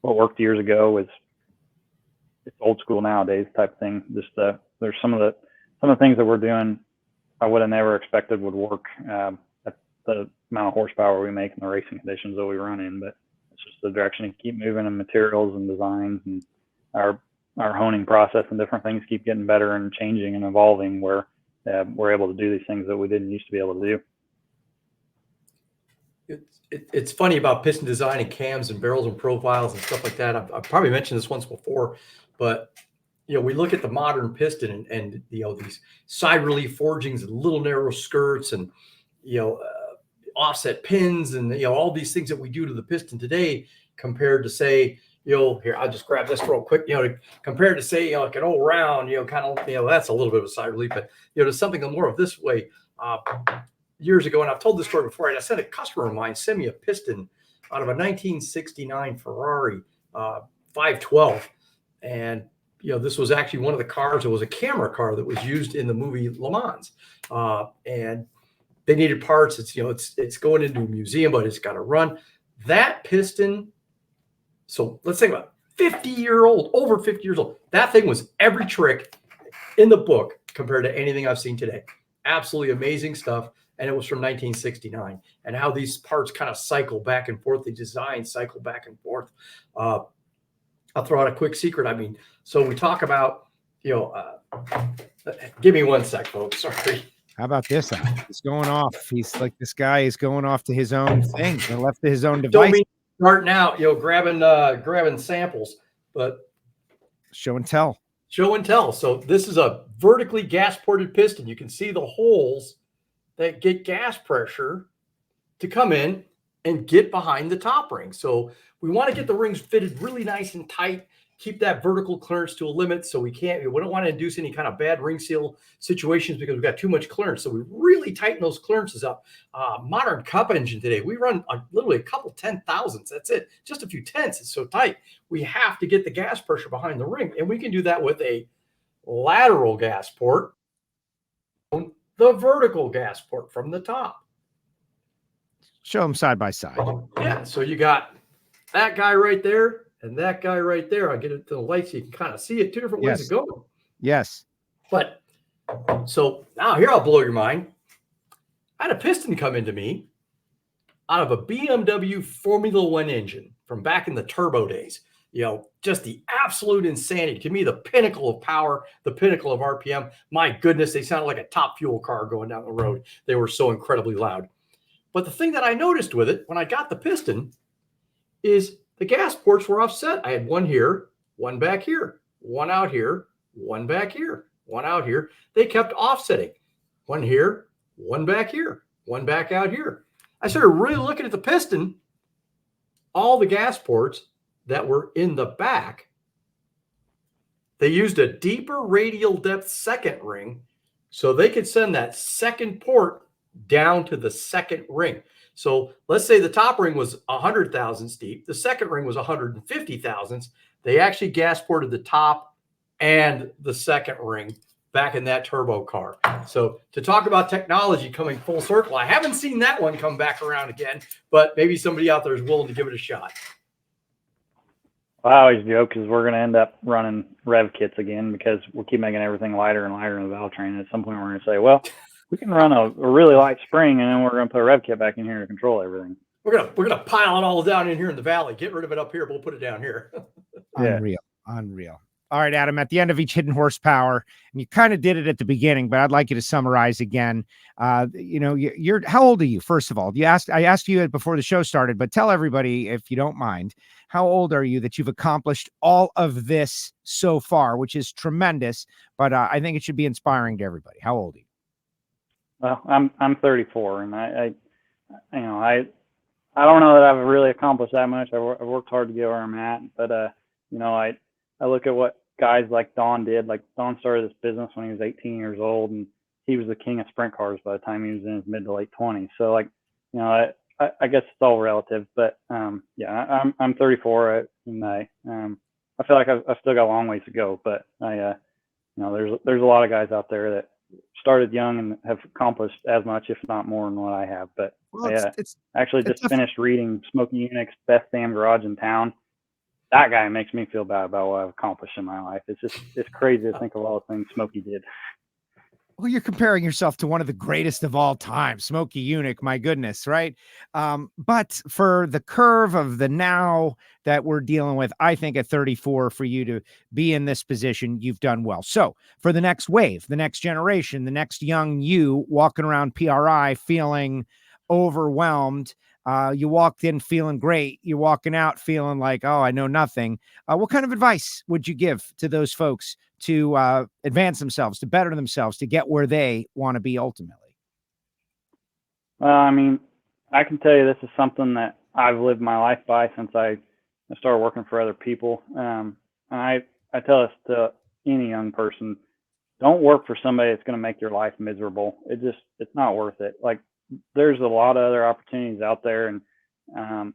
what worked years ago it's old school nowadays type thing. Just, there's some of the things that we're doing I would have never expected would work at the amount of horsepower we make and the racing conditions that we run in. But it's just the direction to keep moving in materials and designs, and our honing process and different things keep getting better and changing and evolving, where we're able to do these things that we didn't used to be able to do. It's funny about piston design and cams and barrels and profiles and stuff like that. I've probably mentioned this once before, but we look at the modern piston and these side relief forgings and little narrow skirts and offset pins and all these things that we do to the piston today, compared to, say, here, I'll just grab this real quick, compared to, say, like an old round, that's a little bit of a side relief, but to something more of this way. Years ago, and I've told this story before, I sent a customer of mine send me a piston out of a 1969 Ferrari 512, and this was actually one of the cars. It was a camera car that was used in the movie Le Mans, and they needed parts. It's going into a museum, but it's got to run. That piston, so let's think about over 50 years old. That thing was every trick in the book compared to anything I've seen today. Absolutely amazing stuff. And it was from 1969, and how these parts kind of cycle back and forth. The designs cycle back and forth. I'll throw out a quick secret. I mean, so we talk about, give me one sec, folks. Sorry. How about this? He's going off. He's like, this guy is going off to his own thing and left to his own device. Don't mean starting out, grabbing samples, but show and tell. Show and tell. So this is a vertically gas ported piston. You can see the holes that get gas pressure to come in and get behind the top ring. So we want to get the rings fitted really nice and tight, keep that vertical clearance to a limit. So we don't want to induce any kind of bad ring seal situations because we've got too much clearance. So we really tighten those clearances up. Modern cup engine today, we run literally a couple 10,000s. That's it. Just a few tenths. It's so tight. We have to get the gas pressure behind the ring. And we can do that with a lateral gas port, the vertical gas port from the top. Show them side by side. Yeah. So you got that guy right there and that guy right there. I'll get it to the light so you can kind of see it. Two different ways to go. Yes. But so now here, I'll blow your mind. I had a piston come into me out of a BMW Formula One engine from back in the turbo days. Just the absolute insanity. To me, the pinnacle of power, the pinnacle of RPM. My goodness, they sounded like a top fuel car going down the road. They were so incredibly loud. But the thing that I noticed with it when I got the piston is the gas ports were offset. I had one here, one back here, one out here, one back here, one out here. They kept offsetting. One here, one back here, one back out here. I started really looking at the piston. All the gas ports that were in the back, they used a deeper radial depth second ring so they could send that second port down to the second ring. So let's say the top ring was 100 thousandths deep. The second ring was 150 thousandths. They actually gas ported the top and the second ring back in that turbo car. So to talk about technology coming full circle, I haven't seen that one come back around again, but maybe somebody out there is willing to give it a shot. I always joke because we're going to end up running rev kits again because we'll keep making everything lighter and lighter in the valve train. And at some point, we're going to say, well, we can run a really light spring, and then we're going to put a rev kit back in here to control everything. We're gonna pile it all down in here in the valley. Get rid of it up here. We'll put it down here. Unreal. All right, Adam, at the end of each hidden horsepower, and you kind of did it at the beginning, but I'd like you to summarize again. You're how old are you? First of all, I asked you it before the show started, but tell everybody, if you don't mind, how old are you that you've accomplished all of this so far, which is tremendous, but I think it should be inspiring to everybody. How old are you? Well, I'm 34, and I don't know that I've really accomplished that much. I've worked hard to get where I'm at, but I look at what guys like Don did. Like Don started this business when he was 18 years old, and he was the king of sprint cars by the time he was in his mid to late 20s. So like, I guess it's all relative, but yeah, I'm 34, and I feel like I've still got a long ways to go, but there's a lot of guys out there that started young and have accomplished as much, if not more, than what I have. But Well, I actually just finished reading Smokey Unick's Best Damn Garage in Town. That guy makes me feel bad about what I've accomplished in my life. It's crazy to think of all the things Smokey did. Well, you're comparing yourself to one of the greatest of all time, Smokey Unick, my goodness, right? But for the curve of the now that we're dealing with, I think at 34, for you to be in this position, you've done well. So for the next wave, the next generation, the next young you walking around PRI feeling overwhelmed, you walked in feeling great, you're walking out feeling like, oh, I know nothing. What kind of advice would you give to those folks to advance themselves, to better themselves, to get where they want to be ultimately? I mean, I can tell you this is something that I've lived my life by since I started working for other people. And I tell this to any young person: don't work for somebody that's going to make your life miserable. It's not worth it. Like, there's a lot of other opportunities out there, and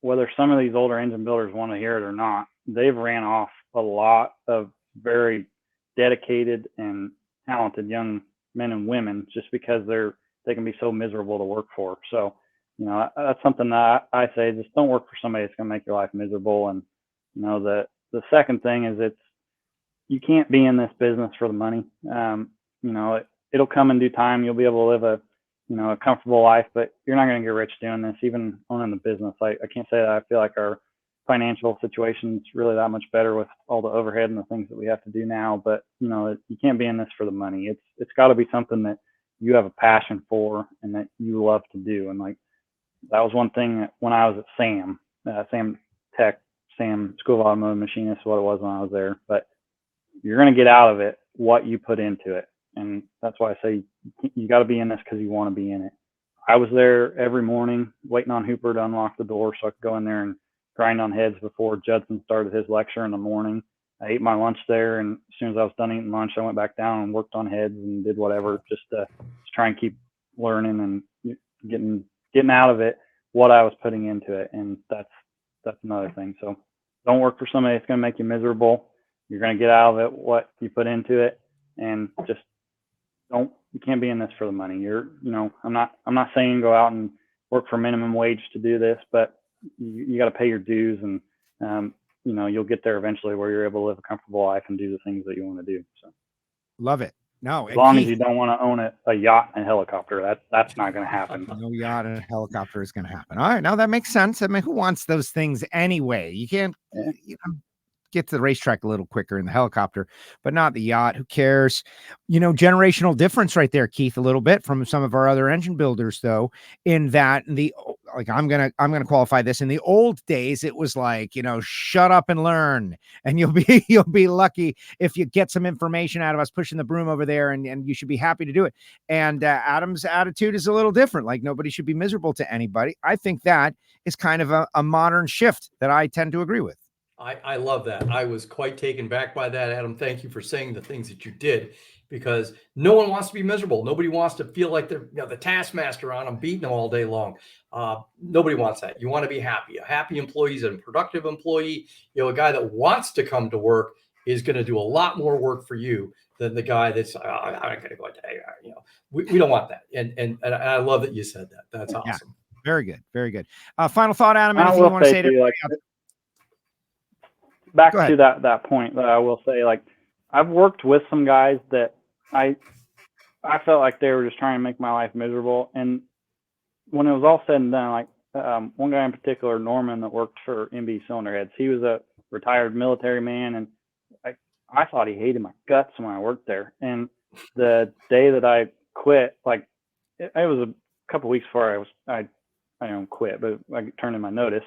whether some of these older engine builders want to hear it or not, they've ran off a lot of very dedicated and talented young men and women just because they can be so miserable to work for. So, that's something that I say: just don't work for somebody that's going to make your life miserable. And the second thing is, you can't be in this business for the money. It'll come in due time. You'll be able to live a comfortable life, but you're not going to get rich doing this, even owning the business. I can't say that I feel like our financial situation is really that much better with all the overhead and the things that we have to do now, but you can't be in this for the money. It's got to be something that you have a passion for and that you love to do. And like, that was one thing that when I was at Sam School of Automotive Machinist, what it was when I was there. But you're going to get out of it what you put into it. And that's why I say you got to be in this because you want to be in it. I was there every morning waiting on Hooper to unlock the door so I could go in there and grind on heads before Judson started his lecture in the morning. I ate my lunch there, and as soon as I was done eating lunch, I went back down and worked on heads and did whatever just to try and keep learning and getting out of it what I was putting into it. And that's another thing. So don't work for somebody that's going to make you miserable. You're going to get out of it what you put into it, and just you can't be in this for the money. I'm not saying go out and work for minimum wage to do this, but you got to pay your dues, and you'll get there eventually where you're able to live a comfortable life and do the things that you want to do. So Love it. No, as long as you don't want to own a yacht and a helicopter, that's not going to happen. No yacht and a helicopter is going to happen. All right, now that makes sense. I mean, who wants those things anyway? You can't get to the racetrack a little quicker in the helicopter, but not the yacht. Who cares? Generational difference right there, Keith, a little bit from some of our other engine builders, though, in that I'm gonna qualify this. In the old days, it was like, shut up and learn, and you'll be lucky if you get some information out of us pushing the broom over there, and you should be happy to do it. And Adam's attitude is a little different. Like, nobody should be miserable to anybody. I think that is kind of a modern shift that I tend to agree with. I love that. I was quite taken back by that, Adam. Thank you for saying the things that you did, because no one wants to be miserable. Nobody wants to feel like they're the taskmaster on them, beating them all day long. Nobody wants that. You want to be happy. A happy employee is a productive employee. A guy that wants to come to work is going to do a lot more work for you than the guy that's I'm not going to go today. We don't want that. And I love that you said that. That's awesome. Yeah, very good. Very good. Final thought, Adam, anything you want to say to everybody else? Back to that point that I will say, like, I've worked with some guys that I felt like they were just trying to make my life miserable. And when it was all said and done, like, one guy in particular, Norman, that worked for MB Cylinder Heads, he was a retired military man, and I thought he hated my guts when I worked there. And the day that I quit, like it was a couple weeks before I don't quit, but I turned in my notice.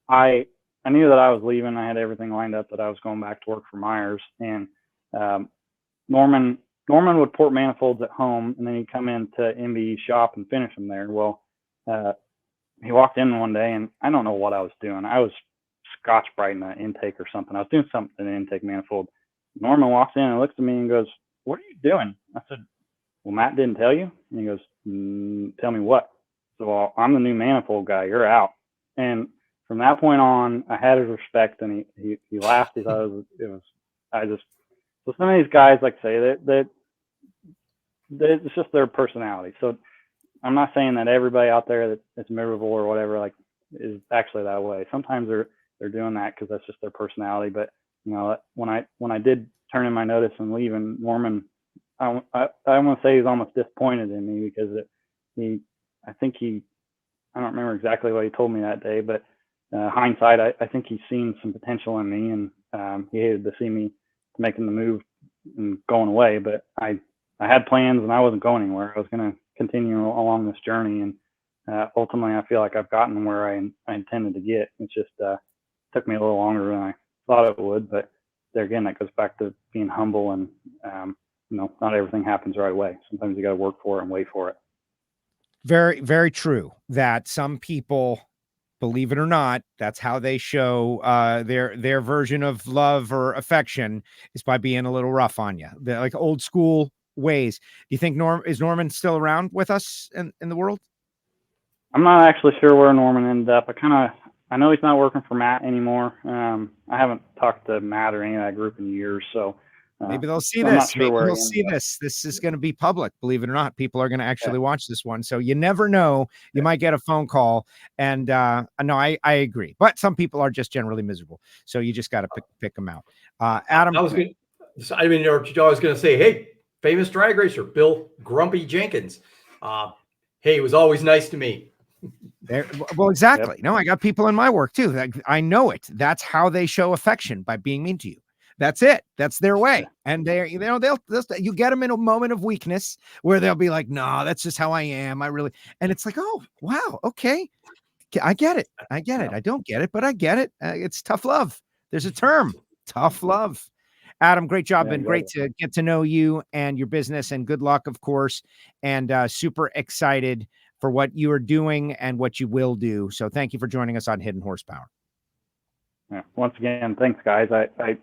I knew that I was leaving. I had everything lined up that I was going back to work for Myers, and Norman would port manifolds at home, and then he'd come into MBE's shop and finish them there. Well, he walked in one day, and I don't know what I was doing. I was Scotch Brighting an intake or something. I was doing something in an intake manifold. Norman walks in and looks at me and goes, "What are you doing?" I said, "Well, Matt didn't tell you." And he goes, "Tell me what?" So, "Well, I'm the new manifold guy. You're out." And from that point on, I had his respect, and he laughed. He thought so some of these guys, like I say, that it's just their personality. So I'm not saying that everybody out there that's miserable or whatever, like, is actually that way. Sometimes they're doing that because that's just their personality. But when I did turn in my notice and leave, and Norman, I want to say he's almost disappointed in me because I don't remember exactly what he told me that day, but hindsight, I think he's seen some potential in me, and he hated to see me making the move and going away. But I had plans, and I wasn't going anywhere. I was going to continue along this journey, and ultimately, I feel like I've gotten where I intended to get. It's just took me a little longer than I thought it would. But there again, that goes back to being humble, and not everything happens right away. Sometimes you got to work for it and wait for it. Very, very true that some people, believe it or not, that's how they show their version of love or affection, is by being a little rough on you. They're like old school ways. Do you think is Norman still around with us in the world? I'm not actually sure where Norman ended up. I know he's not working for Matt anymore. I haven't talked to Matt or any of that group in years, so maybe they'll see I'm this. not sure Maybe where they'll see this. This is going to be public, believe it or not. People are going to actually watch this one. So you never know. You might get a phone call. And no, I agree. But some people are just generally miserable. So you just got to pick them out. Adam. I was going to say, hey, famous drag racer, Bill Grumpy Jenkins. Hey, it was always nice to me. Well, exactly. Yep. No, I got people in my work too. I know it. That's how they show affection, by being mean to you. That's it. That's their way. And they'll you get them in a moment of weakness where they'll be like, "No, that's just how I am. And it's like, oh, wow. Okay. I get it. I don't get it, but I get it. It's tough love. There's a term, tough love. Adam, great job. Been great to get to know you and your business, and good luck, of course. And super excited for what you are doing and what you will do. So thank you for joining us on Hidden Horsepower. Yeah. Once again, thanks, guys. I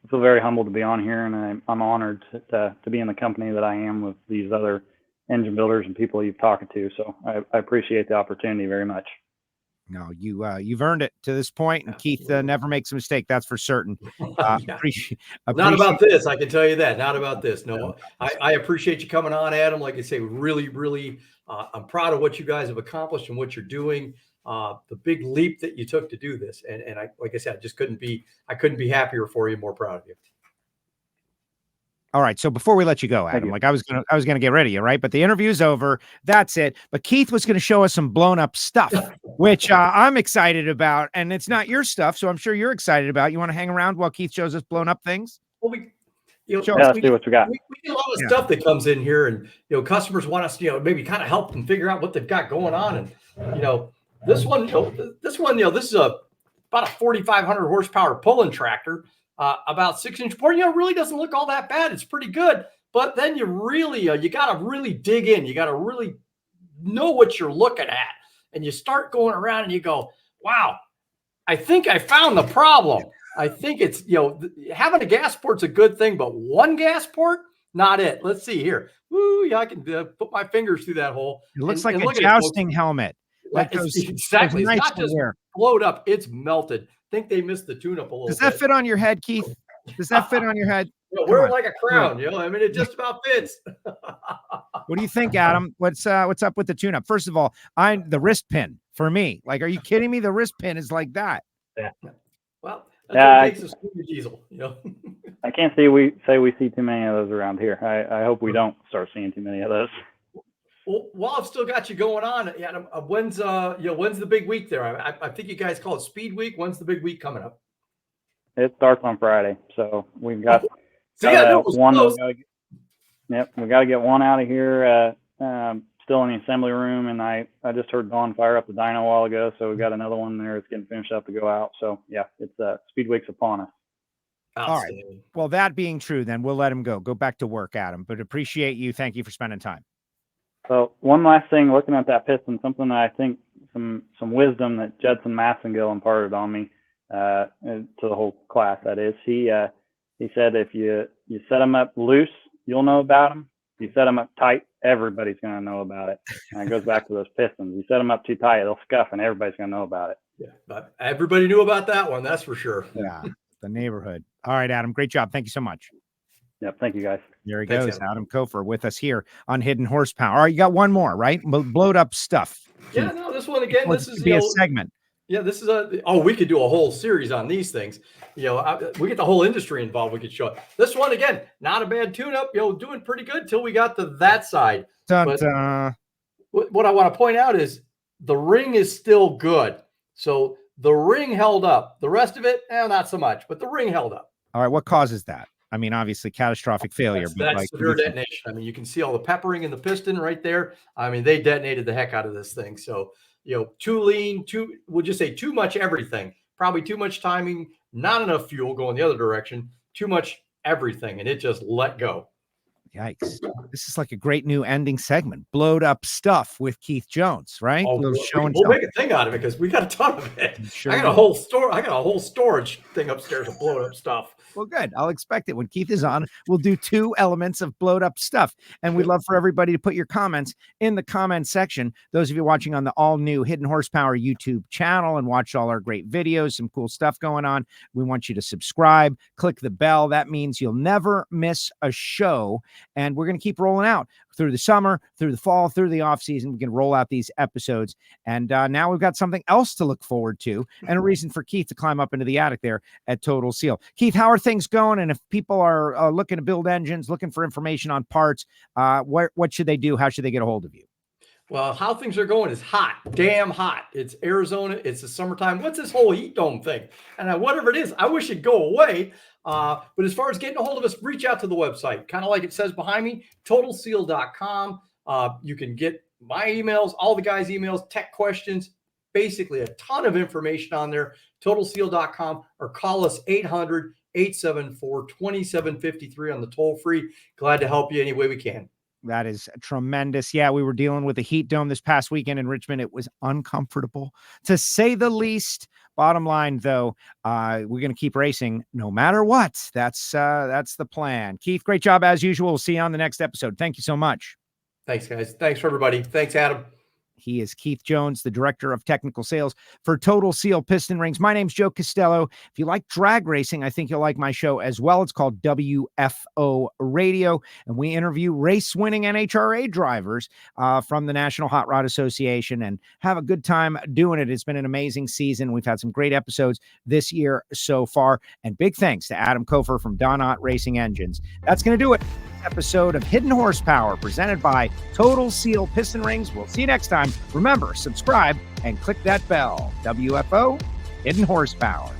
feel very humbled to be on here, and I'm honored to be in the company that I am with these other engine builders and people you've talked to. So I appreciate the opportunity very much. No, you've earned it to this point, and Keith never makes a mistake. That's for certain. Not about this. I can tell you that. Not about this. No, I appreciate you coming on, Adam. Like I say, really, really, I'm proud of what you guys have accomplished and what you're doing. The big leap that you took to do this. And I, like I said, I couldn't be happier for you, more proud of you. All right. So before we let you go, Adam, I was gonna get rid of you, right? But the interview's over. That's it. But Keith was gonna show us some blown up stuff, which I'm excited about, and it's not your stuff, so I'm sure you're excited about. You want to hang around while Keith shows us blown up things? Well, let's see what you got. We get a lot of stuff that comes in here, and customers want us, maybe kind of help them figure out what they've got going on, and this one, this is about a 4,500 horsepower pulling tractor. About 6-inch port, really doesn't look all that bad. It's pretty good. But then you really, you got to really dig in. You got to really know what you're looking at. And you start going around and you go, wow, I think I found the problem. I think it's, having a gas port's a good thing, but one gas port, not it. Let's see here. Ooh, yeah, I can put my fingers through that hole. It looks like a jousting helmet. Like exactly. It's not just blowed up. It's melted. Think they missed the tune-up a little bit. Does that fit on your head, Keith? Does that fit on your head? Wear it like a crown, it just about fits. What do you think, Adam? What's up with the tune-up? First of all, the wrist pin for me. Like, are you kidding me? The wrist pin is like that. Yeah. Well, that's what makes a super diesel, I can't say we see too many of those around here. I hope we don't start seeing too many of those. Well, while I've still got you going on, Adam, when's the big week there? I think you guys call it Speed Week. When's the big week coming up? it starts on Friday. So we've got So yeah, that was one. close. We got to get one out of here. Still in the assembly room, and I just heard Don fire up the dyno a while ago, so we got another one there. It's getting finished up to go out. So yeah, it's Speed Week's upon us. All right. Well, that being true, then we'll let him go. Go back to work, Adam. But appreciate you. Thank you for spending time. So one last thing, looking at that piston, something that I think some wisdom that Judson Massengill imparted on me, to the whole class. That is, he said if you set them up loose, you'll know about them. If you set them up tight, everybody's going to know about it. And it goes back to those pistons. You set them up too tight, they'll scuff, and everybody's going to know about it. Yeah, but everybody knew about that one. That's for sure. Yeah, the neighborhood. All right, Adam. Great job. Thank you so much. Yep. Thank you, guys. There he Thanks, goes, Adam Kofer, with us here on Hidden Horsepower. All right, you got one more, right? Blowed up stuff. Yeah, no, this one again. This is a segment. Yeah, this is we could do a whole series on these things. We get the whole industry involved. We could show it. This one again, not a bad tune-up. Doing pretty good till we got to that side. But what I want to point out is the ring is still good. So the ring held up. The rest of it, not so much. But the ring held up. All right, what causes that? I mean, obviously, catastrophic failure. That's severe detonation. I mean, you can see all the peppering in the piston right there. I mean, they detonated the heck out of this thing. So, too lean, we'll just say too much everything. Probably too much timing, not enough fuel going the other direction, too much everything, and it just let go. Yikes. This is like a great new ending segment. Blowed up stuff with Keith Jones, right? Oh, we'll make a thing out of it because we got a ton of it. Sure, I got a whole storage thing upstairs of blowed up stuff. Well, good. I'll expect it. When Keith is on, we'll do 2 elements of blowed up stuff. And we'd love for everybody to put your comments in the comment section. Those of you watching on the all new Hidden Horsepower YouTube channel and watch all our great videos, some cool stuff going on. We want you to subscribe, click the bell. That means you'll never miss a show. And we're going to keep rolling out through the summer, through the fall, through the off season. We can roll out these episodes. And now we've got something else to look forward to and a reason for Keith to climb up into the attic there at Total Seal. Keith, how are things going? And if people are looking to build engines, looking for information on parts, what should they do? How should they get a hold of you? Well, how things are going is hot, damn hot. It's Arizona. It's the summertime. What's this whole heat dome thing? And whatever it is, I wish it'd go away. But as far as getting a hold of us, reach out to the website, kind of like it says behind me, totalseal.com. You can get my emails, all the guys' emails, tech questions, basically a ton of information on there, totalseal.com, or call us 800-874-2753 on the toll free. Glad to help you any way we can. That is tremendous. Yeah, we were dealing with a heat dome this past weekend in Richmond. It was uncomfortable, to say the least. Bottom line, though, we're going to keep racing no matter what. That's the plan. Keith, great job as usual. We'll see you on the next episode. Thank you so much. Thanks, guys. Thanks for everybody. Thanks, Adam. He is Keith Jones, the Director of Technical Sales for Total Seal Piston Rings. My name's Joe Costello. If you like drag racing, I think you'll like my show as well. It's called WFO Radio, and we interview race-winning NHRA drivers from the National Hot Rod Association and have a good time doing it. It's been an amazing season. We've had some great episodes this year so far, and big thanks to Adam Kofer from Don Ott Racing Engines. That's going to do it. Episode of Hidden Horsepower presented by Total Seal Piston Rings. We'll see you next time. Remember, subscribe and click that bell. WFO, Hidden Horsepower.